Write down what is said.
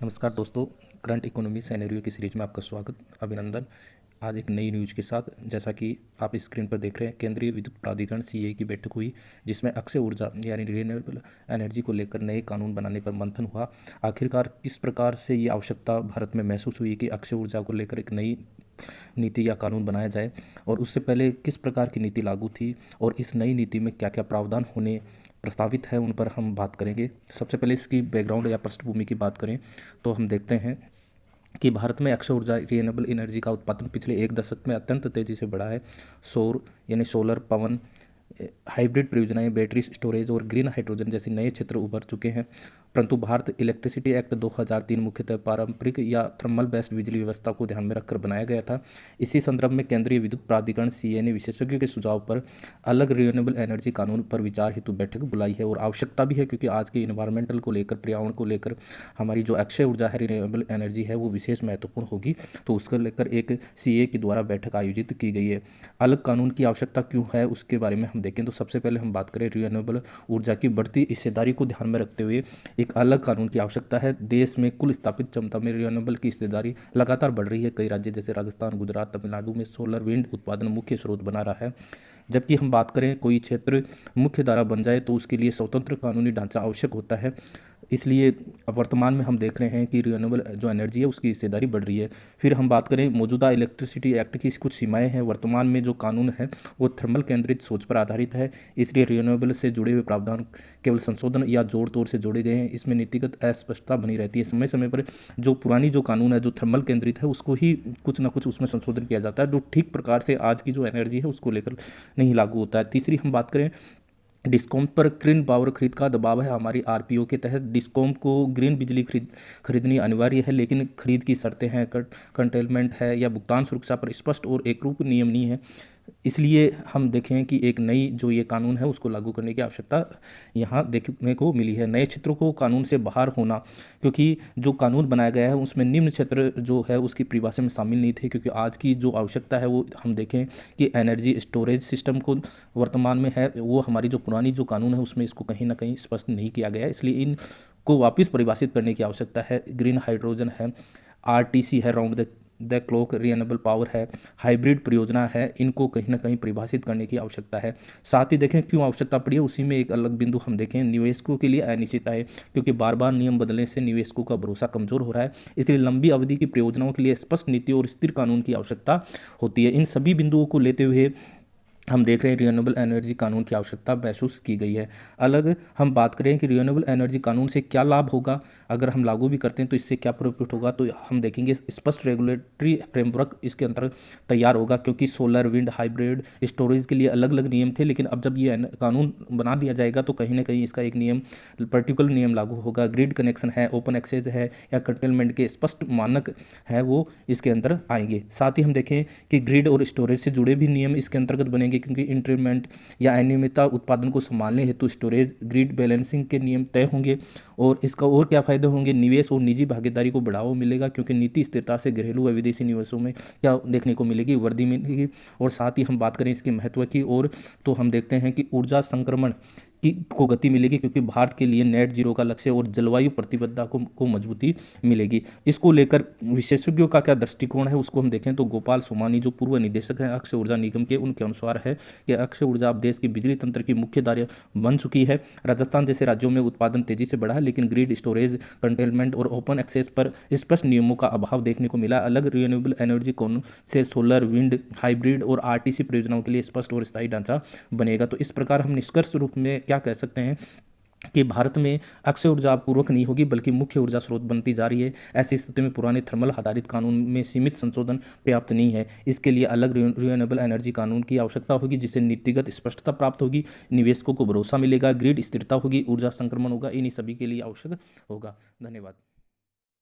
नमस्कार दोस्तों, current economy scenario की सीरीज में आपका स्वागत, अभिनंदन। आज एक नई न्यूज़ के साथ, जैसा कि आप स्क्रीन पर देख रहे हैं, केंद्रीय विद्युत प्राधिकरण सीए की बैठक हुई, जिसमें अक्षय ऊर्जा यानी रिन्यूएबल एनर्जी को लेकर नए कानून बनाने पर मंथन हुआ। आखिरकार किस प्रकार से ये आवश्यकता भारत में महसूस हुई कि अक्षय ऊर्जा को लेकर एक नई नीति या कानून बनाया जाए, और उससे पहले किस प्रकार की नीति लागू थी और इस नई नीति में क्या क्या प्रावधान होने प्रस्तावित है, उन पर हम बात करेंगे। सबसे पहले इसकी बैकग्राउंड या पृष्ठभूमि की बात करें तो हम देखते हैं कि भारत में अक्षय ऊर्जा रिन्यूएबल एनर्जी का उत्पादन पिछले एक दशक में अत्यंत तेज़ी से बढ़ा है। सौर यानी सोलर, पवन, हाइब्रिड परियोजनाएं, बैटरी स्टोरेज और ग्रीन हाइड्रोजन जैसे नए क्षेत्र उभर चुके हैं। परंतु भारत इलेक्ट्रिसिटी एक्ट 2003 मुख्यतः पारंपरिक या थर्मल बेस्ड बिजली व्यवस्था को ध्यान में रखकर बनाया गया था। इसी संदर्भ में केंद्रीय विद्युत प्राधिकरण सीए ने विशेषज्ञों के सुझाव पर अलग रिन्यूएबल एनर्जी कानून पर विचार हेतु बैठक बुलाई है, और आवश्यकता भी है क्योंकि आज के इन्वायरमेंटल को लेकर, पर्यावरण को लेकर हमारी जो अक्षय ऊर्जा है, रिन्यूएबल एनर्जी है, वो विशेष महत्वपूर्ण होगी। तो उसको लेकर एक सीए के द्वारा बैठक आयोजित की गई है। अलग कानून की आवश्यकता क्यों है उसके बारे में हम देखें तो सबसे पहले हम बात करें रिन्यूएबल ऊर्जा की बढ़ती हिस्सेदारी को ध्यान में रखते हुए एक अलग कानून की आवश्यकता है। देश में कुल स्थापित क्षमता में रिन्यूएबल की हिस्सेदारी लगातार बढ़ रही है। कई राज्य जैसे राजस्थान, गुजरात, तमिलनाडु में सोलर विंड उत्पादन मुख्य स्रोत बना रहा है। जबकि हम बात करें कोई क्षेत्र मुख्य धारा बन जाए तो उसके लिए स्वतंत्र कानूनी ढांचा आवश्यक होता है। इसलिए वर्तमान में हम देख रहे हैं कि रिन्यूएबल जो एनर्जी है उसकी हिस्सेदारी बढ़ रही है। फिर हम बात करें मौजूदा इलेक्ट्रिसिटी एक्ट की कुछ सीमाएं हैं। वर्तमान में जो कानून है वो थर्मल केंद्रित सोच पर आधारित है, इसलिए रिन्यूएबल से जुड़े हुए प्रावधान केवल संशोधन या जोड़ तोड़ से जोड़े गए हैं। इसमें नीतिगत अस्पष्टता बनी रहती है। समय समय पर जो पुरानी जो कानून है जो थर्मल केंद्रित है उसको ही कुछ ना कुछ उसमें संशोधन किया जाता है, जो ठीक प्रकार से आज की जो एनर्जी है उसको लेकर नहीं लागू होता है। तीसरी हम बात करें, डिस्कॉम पर ग्रीन पावर खरीद का दबाव है। हमारी आरपीओ के तहत डिस्कॉम को ग्रीन बिजली खरीदनी अनिवार्य है, लेकिन खरीद की शर्तें हैं, कंटेनमेंट है या भुगतान सुरक्षा पर स्पष्ट और एकरूप नियम नहीं है। इसलिए हम देखें कि एक नई जो ये कानून है उसको लागू करने की आवश्यकता यहाँ देखने को मिली है। नए क्षेत्रों को कानून से बाहर होना, क्योंकि जो कानून बनाया गया है उसमें निम्न क्षेत्र जो है उसकी परिभाषा में शामिल नहीं थे, क्योंकि आज की जो आवश्यकता है वो हम देखें कि एनर्जी स्टोरेज सिस्टम को वर्तमान में है, वो हमारी जो पुरानी जो कानून है उसमें इसको कहीं ना कहीं स्पष्ट नहीं किया गया है। इसलिए इन को वापस परिभाषित करने की आवश्यकता है। ग्रीन हाइड्रोजन है, आरटीसी है, round the clock renewable power है, हाइब्रिड परियोजना है, इनको कहीं ना कहीं परिभाषित करने की आवश्यकता है। साथ ही देखें क्यों आवश्यकता पड़ी है, उसी में एक अलग बिंदु हम देखें, निवेशकों के लिए अनिश्चितता है, क्योंकि बार बार नियम बदलने से निवेशकों का भरोसा कमजोर हो रहा है। इसलिए लंबी अवधि की परियोजनाओं के लिए स्पष्ट नीति और स्थिर कानून की आवश्यकता होती है। इन सभी बिंदुओं को लेते हुए हम देख रहे हैं रिन्यूएबल एनर्जी कानून की आवश्यकता महसूस की गई है। अलग हम बात करें कि रिन्यूएबल एनर्जी कानून से क्या लाभ होगा, अगर हम लागू भी करते हैं तो इससे क्या प्रॉफिट होगा, तो हम देखेंगे स्पष्ट रेगुलेटरी फ्रेमवर्क इसके अंतर्गत तैयार होगा, क्योंकि सोलर, विंड, हाइब्रिड स्टोरेज के लिए अलग अलग नियम थे, लेकिन अब जब ये कानून बना दिया जाएगा तो कहीं ना कहीं इसका एक नियम, पर्टिकुलर नियम लागू होगा। ग्रिड कनेक्शन है, ओपन एक्सेस है या कंटेनमेंट के स्पष्ट मानक है वो इसके अंदर आएंगे। साथ ही हम देखें कि ग्रिड और स्टोरेज से जुड़े भी नियम इसके अंतर्गत बनेंगे, क्योंकि इंटरमेंट या अनियमितता उत्पादन को संभालने हेतु स्टोरेज ग्रिड बैलेंसिंग के नियम तय होंगे। और इसका और क्या फायदे होंगे, निवेश और निजी भागीदारी को बढ़ावा मिलेगा, क्योंकि नीति स्थिरता से घरेलू व विदेशी निवेशों में क्या देखने को मिलेगी, वृद्धि मिलेगी। और साथ ही हम बात करें इसके महत्व की, और तो हम देखते हैं कि ऊर्जा संक्रमण को गति मिलेगी, क्योंकि भारत के लिए नेट जीरो का लक्ष्य और जलवायु प्रतिबद्धता को मजबूती मिलेगी। इसको लेकर विशेषज्ञों का क्या दृष्टिकोण है उसको हम देखें तो गोपाल सोमानी जो पूर्व निदेशक हैं अक्षय ऊर्जा निगम के, उनके अनुसार है कि अक्षय ऊर्जा अब देश के बिजली तंत्र की मुख्य धारा बन चुकी है। राजस्थान जैसे राज्यों में उत्पादन तेजी से बढ़ा है, लेकिन ग्रिड स्टोरेज, कंटेनमेंट और ओपन एक्सेस पर स्पष्ट नियमों का अभाव देखने को मिला। अलग रिन्यूएबल एनर्जी कौन से सोलर, विंड, हाइब्रिड और आरटीसी परियोजनाओं के लिए स्पष्ट और स्थायी ढांचा बनेगा। तो इस प्रकार हम निष्कर्ष रूप में क्या कह सकते हैं कि भारत में अक्षय ऊर्जा पूर्वक नहीं होगी बल्कि मुख्य ऊर्जा स्रोत बनती जा रही है। ऐसी स्थिति में पुराने थर्मल आधारित कानून में सीमित संशोधन पर्याप्त नहीं है। इसके लिए अलग रिन्यूएबल एनर्जी कानून की आवश्यकता होगी, जिससे नीतिगत स्पष्टता प्राप्त होगी, निवेशकों को भरोसा मिलेगा, ग्रिड स्थिरता होगी, ऊर्जा संक्रमण होगा। इन्हीं सभी के लिए आवश्यक होगा। धन्यवाद।